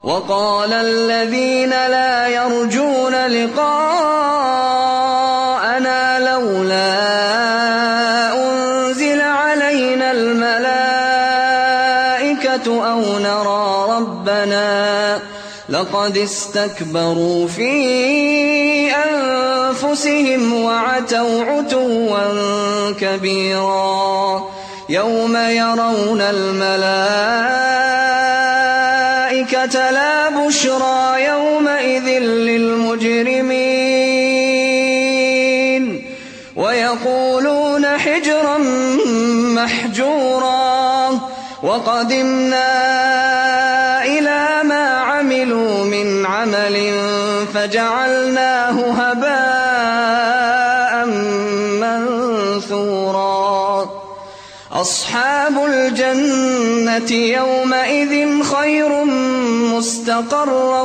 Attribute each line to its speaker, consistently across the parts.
Speaker 1: وقال الذين لا يرجون لقاءنا لولا أنزل علينا الملائكة أو نرى ربنا لقد استكبروا في أنفسهم وعتوا عتوا كبيرا يوم يرون الملائكة لا بشرى يومئذ للمجرمين ويقولون حجرا محجورا وقدمنا إلى ما عملوا من عمل فجعلناه هباء منثورا أصحاب الجنة يومئذ خير مستقرا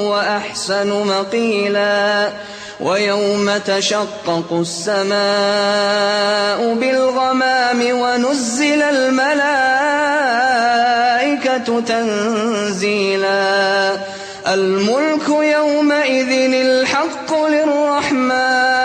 Speaker 1: وأحسن مقيلا ويوم تشقق السماء بالغمام ونزل الملائكة تنزيلا الملك يومئذ الحق للرحمن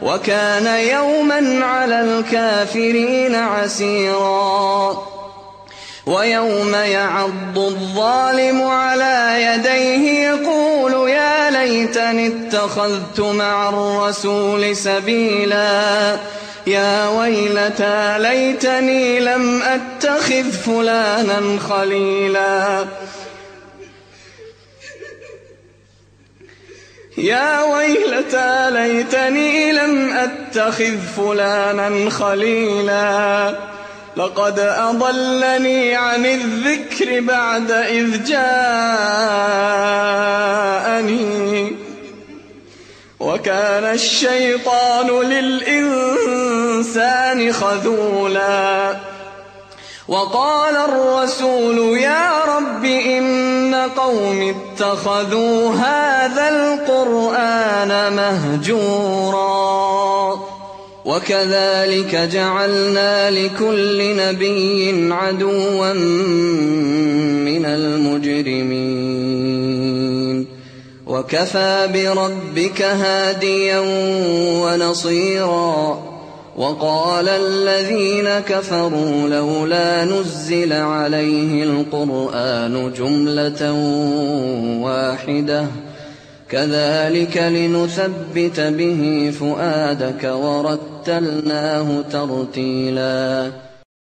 Speaker 1: وكان يوما على الكافرين عسيرا ويوم يعض الظالم على يديه يقول يا ليتني اتخذت مع الرسول سبيلا يا ويلتى ليتني لم أتخذ فلانا خليلا يا ويلتى ليتني لم أتخذ فلانا خليلا لقد أضلني عن الذكر بعد إذ جاءني وكان الشيطان للإنسان خذولا وقال الرسول يا رب إن قوم اتخذوا هذا القرآن مهجورا وكذلك جعلنا لكل نبي عدوا من المجرمين وكفى بربك هاديا ونصيرا وقال الذين كفروا لولا نزل عليه القرآن جملة واحدة كذلك لنثبت به فؤادك ورتلناه ترتيلا